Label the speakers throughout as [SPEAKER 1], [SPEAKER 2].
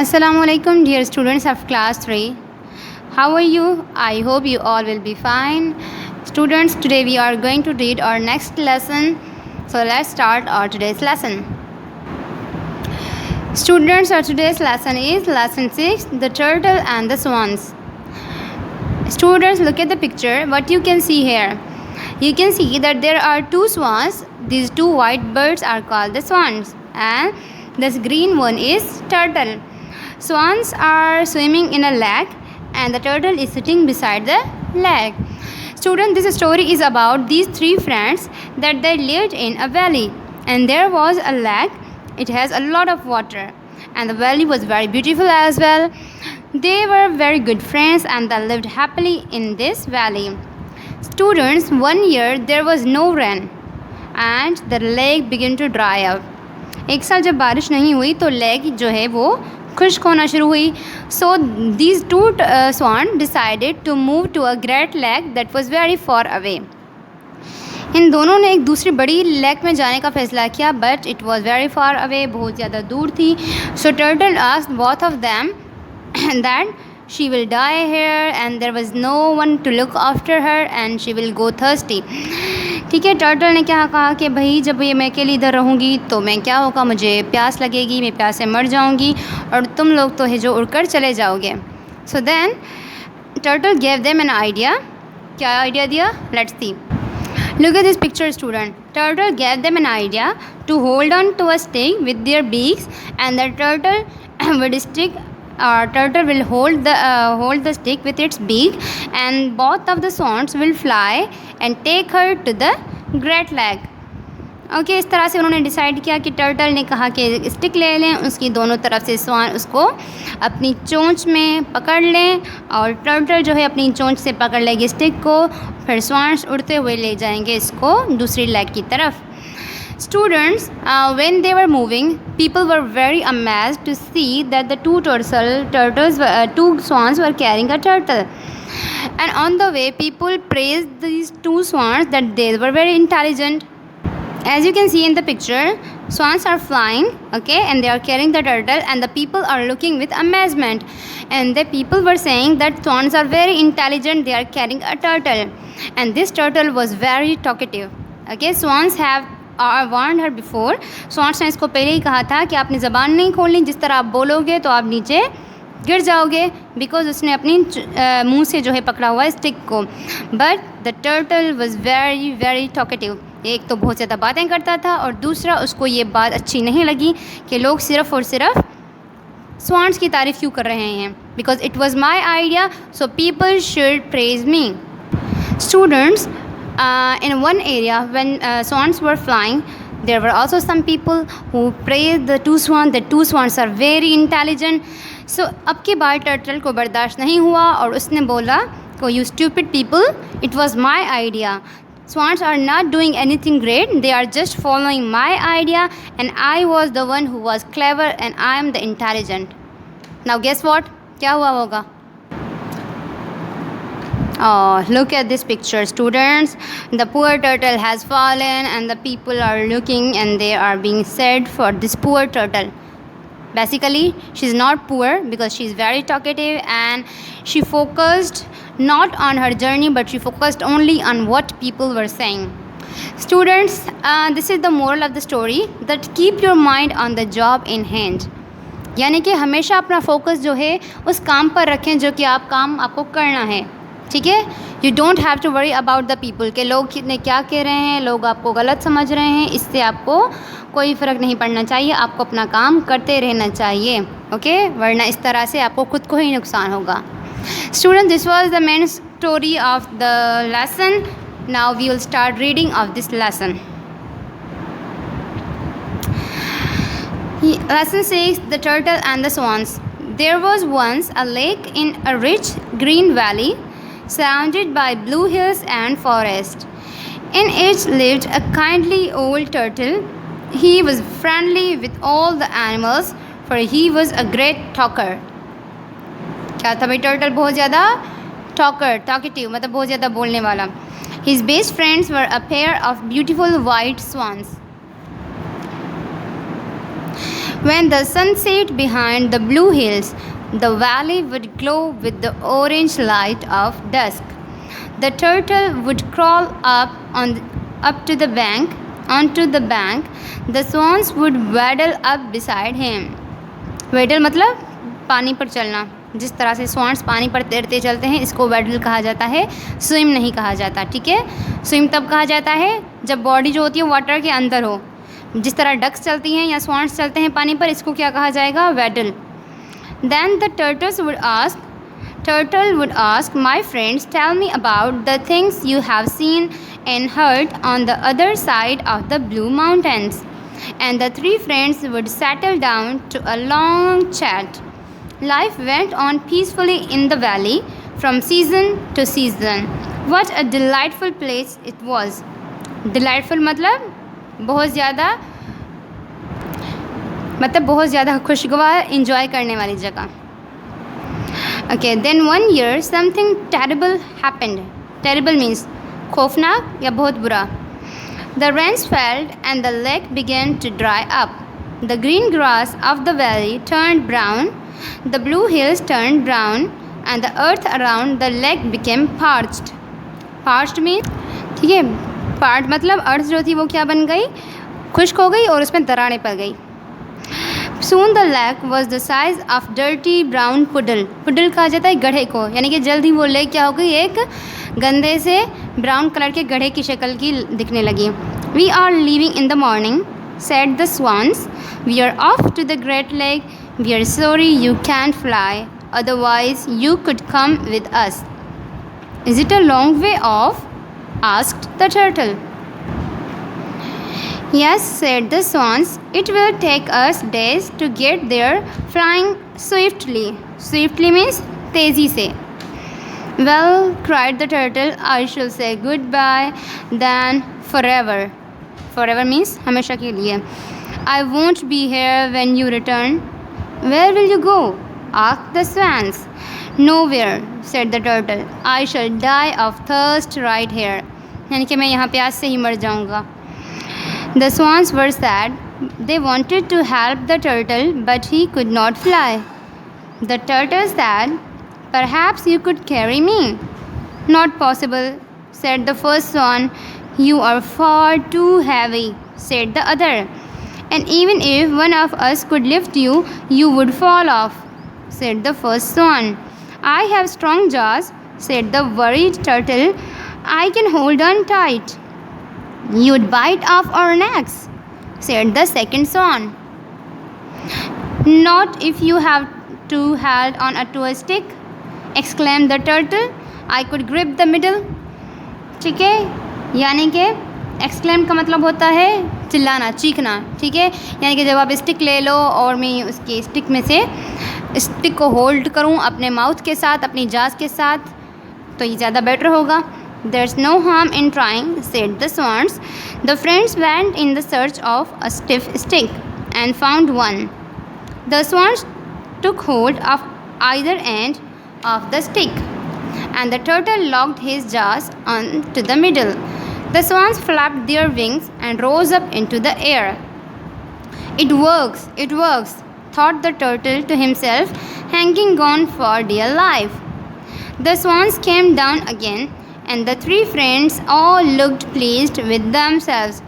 [SPEAKER 1] Assalamu alaikum, dear students of class 3. How are you? I hope you all will be fine. Students, today we are going to read our next lesson. So let's start our today's lesson. Students, our today's lesson is lesson 6, the turtle and the swans. Students, look at the picture. What you can see here? You can see that there are two swans. These two white birds are called the swans, and this green one is turtle. Swans are swimming in a lake and the turtle is sitting beside the lake. Student, this story is about these three friends that they lived in a valley, and there was a lake. It has a lot of water and the valley was very beautiful as well. They were very good friends and they lived happily in this valley. Students, one year there was no rain and the lake began to dry up. एक साल जब बारिश नहीं हुई तो lake जो है वो खुश्क होना शुरू हुई. So these two swan decided to move to a great lake that was very far away. इन दोनों ने एक दूसरी बड़ी लेक में जाने का फैसला किया, but it was very far away, बहुत ज़्यादा दूर थी. So turtle asked both of them that she will die here and there was no one to look after her and she will go thirsty. ठीक है, turtle ने क्या कहा कि भाई जब ये मैं अकेली इधर रहूँगी तो मैं क्या होगा, मुझे प्यास लगेगी, मैं प्यास से मर जाऊँगी और तुम लोग तो है जो उड़कर चले जाओगे. So then turtle gave them an idea. क्या आइडिया दिया? Let's see. Look at this picture, student. Turtle gave them an idea to hold on to a stick with their beaks, and the turtle would stick. Turtle will hold the stick with its beak, and both of the swans will fly and take her to the great lake. Okay, इस तरह से उन्होंने decide किया कि turtle ने कहा कि stick ले लें, उसकी दोनों तरफ से स्वान उसको अपनी चोंच में पकड़ लें और टर्टल जो है अपनी चोंच से पकड़ लेगी स्टिक को, फिर स्वान्स उड़ते हुए ले जाएंगे इसको दूसरी लेक की तरफ. Students, when they were moving, people were very amazed to see that the two swans were carrying a turtle. And on the way, people praised these two swans that they were very intelligent. As you can see in the picture, swans are flying, okay, and they are carrying the turtle, and the people are looking with amazement. And the people were saying that swans are very intelligent, they are carrying a turtle. And this turtle was very talkative. Okay, swans have warned her before. Swans ने इसको पहले ही कहा था कि आपने ज़बान नहीं खोलनी, जिस तरह आप बोलोगे तो आप नीचे गिर जाओगे, बिकॉज उसने अपनी मुंह से जो है पकड़ा हुआ है स्टिक को. But the turtle was very very talkative. एक तो बहुत ज़्यादा बातें करता था और दूसरा उसको ये बात अच्छी नहीं लगी कि लोग सिर्फ़ और सिर्फ स्वॉन्स की तारीफ़ क्यों कर रहे हैं. Because it was my idea, so people should praise me. Students, in one area when swans were flying, there were also some people who praised the two swans. The two swans are very intelligent. So अब की बार turtle को बर्दाश्त नहीं हुआ और उसने बोला को you stupid people, it was my idea. Swans are not doing anything great, they are just following my idea and I was the one who was clever and I am the intelligent. Now guess what? क्या हुआ होगा? Oh, look at this picture, students. The poor turtle has fallen and the people are looking and they are being sad for this poor turtle. Basically, she's not poor because she's very talkative and she focused not on her journey but she focused only on what people were saying. Students, this is the moral of the story, that keep your mind on the job in hand. यानी कि हमेशा अपना focus जो है उस काम पर रखें जो कि आपको करना है. ठीक है, you don't have to worry about the people के लोग कितने क्या कह रहे हैं, लोग आपको गलत समझ रहे हैं, इससे आपको कोई फ़र्क नहीं पड़ना चाहिए. आपको अपना काम करते रहना चाहिए, ओके, वरना इस तरह से आपको खुद को ही नुकसान होगा. Student, this was the main story of the lesson. Now we will start reading of this lesson. Lesson 6, the turtle and the swans. There was once a lake in a rich green valley surrounded by blue hills and forest. In it lived a kindly old turtle. He was friendly with all the animals, for he was a great talker. क्या था भाई? Turtle बहुत ज़्यादा talkative, मतलब बहुत ज़्यादा बोलने वाला. His best friends were a pair of beautiful white swans. When the sun set behind the blue hills, the valley would glow with the orange light of dusk. The turtle would crawl up to the bank, onto the bank. The swans would waddle up beside him. Waddle मतलब पानी पर चलना. जिस तरह से swans पानी पर तैरते चलते हैं, इसको वैडल कहा जाता है, स्विम नहीं कहा जाता. ठीक है, स्विम तब कहा जाता है जब बॉडी जो होती है वाटर के अंदर हो. जिस तरह डक्स चलती हैं या स्वॉन्स चलते हैं पानी पर, इसको क्या कहा जाएगा? Waddle. Then the turtle would ask, my friends, tell me about the things you have seen and heard on the other side of the blue mountains. And the three friends would settle down to a long chat. Life went on peacefully in the valley from season to season. What a delightful place it was. Delightful मतलब बहुत ज़्यादा खुशगवार, enjoy करने वाली जगह. Okay, then one year something terrible happened. Terrible means खौफनाक या बहुत बुरा. The rains fell and the lake began to dry up. The green grass of the valley turned brown. The blue hills turned brown and the earth around the lake became parched. Parched means, ठीक है, part मतलब अर्थ जो थी वो क्या बन गई? खुश्क हो गई और उसमें दरारें पड़ गई. Soon the lake was the size of dirty brown puddle. Poodle कहा जाता है गड्ढे को, यानी कि जल्द ही वो लेक क्या हो गई? एक गंदे से ब्राउन कलर के गड्ढे की शक्ल की दिखने लगी. We are leaving in the morning, said the swans. We are off to the great lake. We are sorry you can't fly. Otherwise you could come with us. Is it a long way off? Asked the turtle. Yes, said the swans. It will take us days to get there flying swiftly. Swiftly means तेजी से. Well, cried the turtle, I shall say goodbye then forever. Forever means हमेशा के लिए. I won't be here when you return. Where will you go? Asked the swans. Nowhere, said the turtle. I shall die of thirst right here. यानी कि मैं यहाँ प्यास से ही मर जाऊँगा. The swans were sad. They wanted to help the turtle, but he could not fly. The turtle said, perhaps you could carry me. Not possible, said the first swan. You are far too heavy, said the other. And even if one of us could lift you, you would fall off, said the first swan. I have strong jaws, said the worried turtle. I can hold on tight. You'd bite off our necks, said the second swan. Not if you have to hold on to a stick, exclaimed the turtle. I could grip the middle. ठीक है, यानी कि exclaim का मतलब होता है चिल्लाना, चीखना. ठीक है, यानी कि जब आप स्टिक ले लो और मैं उसके स्टिक में से स्टिक को होल्ड करूं अपने माउथ के साथ, अपनी जास के साथ, तो ये ज़्यादा बेटर होगा. There's no harm in trying, said the swans. The friends went in the search of a stiff stick and found one. The swans took hold of either end of the stick, and the turtle locked his jaws onto the middle. The swans flapped their wings and rose up into the air. It works, thought the turtle to himself, hanging on for dear life. The swans came down again, and the three friends all looked pleased with themselves.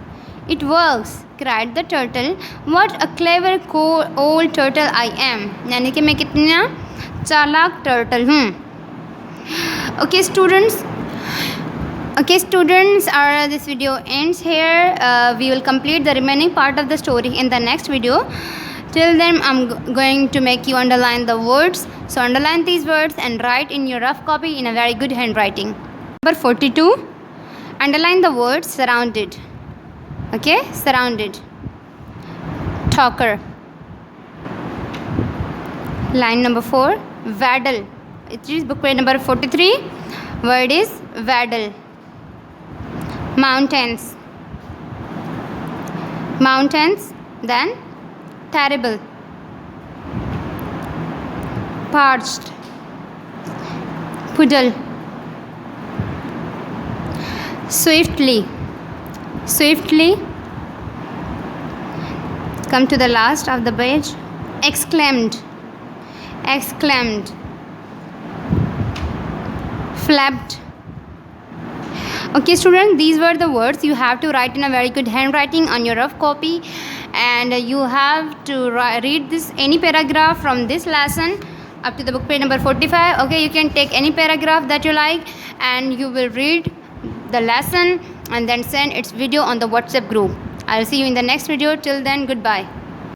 [SPEAKER 1] It works, cried the turtle. What a clever old turtle I am. यानी कि मैं कितना चालाक turtle हूँ. Okay students, this video ends here. We will complete the remaining part of the story in the next video. Till then, I'm going to make you underline the words. So underline these words and write in your rough copy in a very good handwriting. Number 42, underline the word surrounded. Okay, surrounded. Talker. Line number 4, waddle. It is book page number 43. Word is waddle. Mountains. Mountains. Then terrible. Parched. Puddle. Swiftly. Swiftly. Come to the last of the page. Exclaimed. Exclaimed. Flapped. Okay students, these were the words you have to write in a very good handwriting on your rough copy, and you have to read this any paragraph from this lesson up to the book page number 45. Okay, you can take any paragraph that you like and you will read the lesson and then send its video on the WhatsApp group. I'll see you in the next video. Till then, goodbye.